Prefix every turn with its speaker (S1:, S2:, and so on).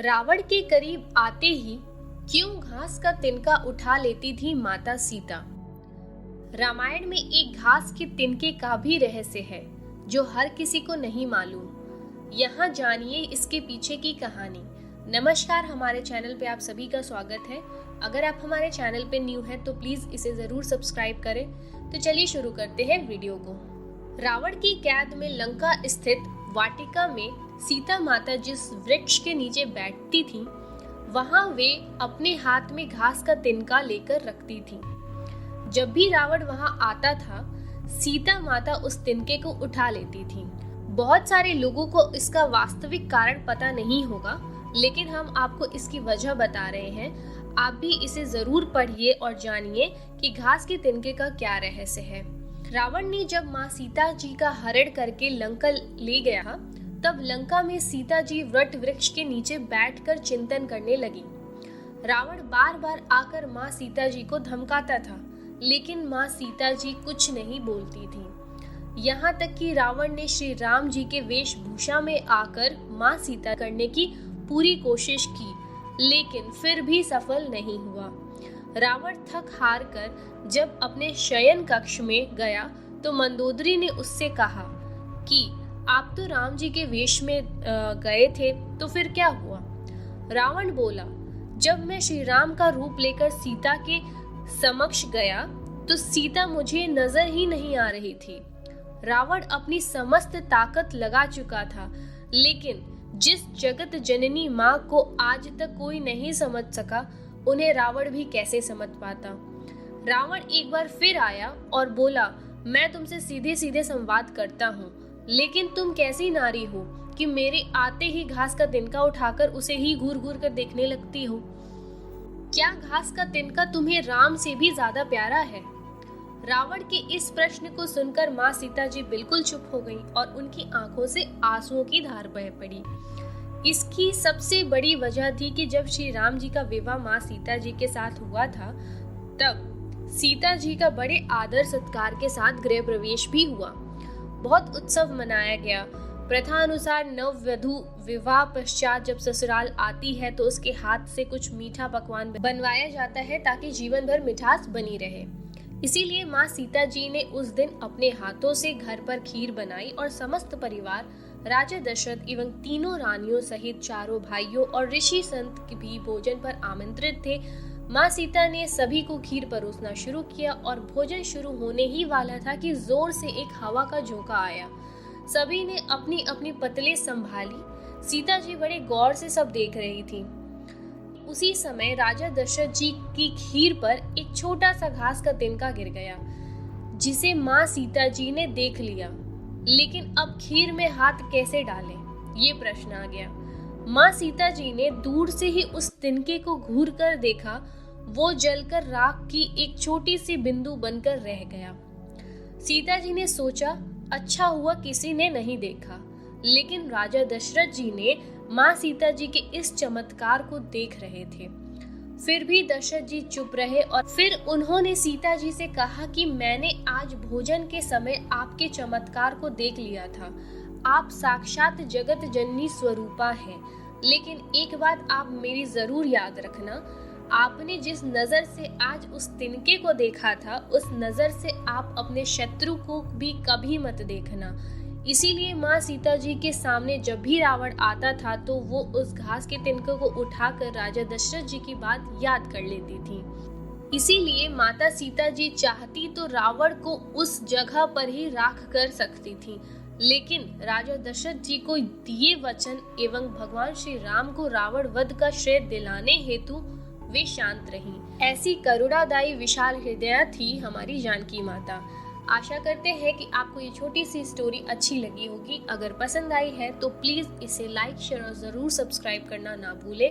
S1: रावण के करीब आते ही क्यों घास का तिनका उठा लेती थी माता सीता। रामायण में एक घास के तिनके का भी रहस्य है जो हर किसी को नहीं मालूम। यहाँ जानिए इसके पीछे की कहानी। नमस्कार, हमारे चैनल पे आप सभी का स्वागत है। अगर आप हमारे चैनल पे न्यू हैं तो प्लीज इसे जरूर सब्सक्राइब करें। तो चलिए शुरू करते हैं वीडियो को। रावण की कैद में लंका स्थित वाटिका में सीता माता जिस वृक्ष के नीचे बैठती थी, वहां वे अपने हाथ में घास का तिनका लेकर रखती थी। जब भी रावण वहां आता था, सीता माता उस तिनके को उठा लेती थी। बहुत सारे लोगों को इसका वास्तविक कारण पता नहीं होगा, लेकिन हम आपको इसकी वजह बता रहे हैं। आप भी इसे जरूर पढ़िए और जानिए कि घास के तिनके का क्या रहस्य है। रावण ने जब माँ सीता जी का हरण करके लंका ले गया, तब लंका में सीता जी वट वृक्ष के नीचे बैठकर चिंतन करने लगी। रावण बार बार आकर माँ सीता जी को धमकाता था, लेकिन माँ सीता जी कुछ नहीं बोलती थी। यहाँ तक कि रावण ने श्री राम जी के वेशभूषा में आकर माँ सीता करने की पूरी कोशिश की, लेकिन फिर भी सफल नहीं हुआ। रावण थक हार कर जब अपने शयन कक्ष में गया तो मंदोदरी ने उससे कहा कि आप तो राम जी के वेश में गए थे, तो फिर क्या हुआ। रावण बोला, जब मैं श्री राम का रूप लेकर सीता के समक्ष गया तो सीता मुझे नजर ही नहीं आ रही थी। रावण अपनी समस्त ताकत लगा चुका था, लेकिन जिस जगत जननी माँ को आज तक कोई नहीं समझ सका, उन्हें रावण भी कैसे समझ पाता। रावण एक बार फिर आया और बोला, मैं तुमसे सीधे सीधे संवाद करता हूँ, लेकिन तुम कैसी नारी हो कि मेरे आते ही घास का तिनका उठाकर उसे ही घूर घूर कर देखने लगती हो। क्या घास का तिनका तुम्हें राम से भी ज्यादा प्यारा है। रावण के इस प्रश्न को सुनकर माँ सीता जी बिल्कुल चुप हो गईं और उनकी आंखों से आंसुओं की धार बह पड़ी। इसकी सबसे बड़ी वजह थी कि जब श्री राम जी का विवाह माँ सीता जी के साथ हुआ था, तब सीता जी का बड़े आदर सत्कार के साथ गृह प्रवेश भी हुआ। बहुत उत्सव मनाया गया। प्रथा अनुसार नववधु विवाह पश्चात जब ससुराल आती है तो उसके हाथ से कुछ मीठा पकवान बनवाया जाता है ताकि जीवन भर मिठास बनी रहे। इसीलिए माँ सीता जी ने उस दिन अपने हाथों से घर पर खीर बनाई और समस्त परिवार, राजा दशरथ एवं तीनों रानियों सहित चारों भाइयों और ऋषि संत भी भोजन पर आमंत्रित थे। माँ सीता ने सभी को खीर परोसना शुरू किया और भोजन शुरू होने ही वाला था कि जोर से एक हवा का झोंका आया। सभी ने अपनी अपनी पतले संभाली। सीता जी बड़े गौर से सब देख रही थी। उसी समय राजा दशरथ जी की खीर पर एक छोटा सा घास का तिनका गिर गया, जिसे माँ सीता जी ने देख लिया। लेकिन अब खीर में हाथ कैसे डालें, ये प्रश्न आ गया। माँ सीता जी ने दूर से ही उस तिनके को घूर कर देखा। वो जलकर राख की एक छोटी सी बिंदु बनकर रह गया। सीता जी ने सोचा, अच्छा हुआ किसी ने नहीं देखा। लेकिन राजा दशरथ जी ने माँ सीता जी के इस चमत्कार को देख रहे थे। फिर भी दशरथ जी चुप रहे और फिर उन्होंने सीता जी से कहा कि मैंने आज भोजन के समय आपके चमत्कार को देख लिया था। आप साक्षात जगत जननी स्वरूपा हैं। लेकिन एक बात आप मेरी जरूर याद रखना, आपने जिस नजर से आज उस तिनके को देखा था, उस नजर से आप अपने शत्रु को भी कभी मत देखना। इसीलिए माँ सीता जी के सामने जब भी रावण आता था तो वो उस घास के तिनके को उठाकर राजा दशरथ जी की बात याद कर लेती थी। इसीलिए माता सीता जी चाहती तो रावण को उस जगह पर ही राख कर सकती थी, लेकिन राजा दशरथ जी को दिए वचन एवं भगवान श्री राम को रावण वध का श्रेय दिलाने हेतु वे शांत रहीं। ऐसी करुणादायी विशाल हृदय थी हमारी जानकी माता। आशा करते हैं कि आपको ये छोटी सी स्टोरी अच्छी लगी होगी। अगर पसंद आई है तो प्लीज इसे लाइक, शेयर और जरूर सब्सक्राइब करना ना भूलें।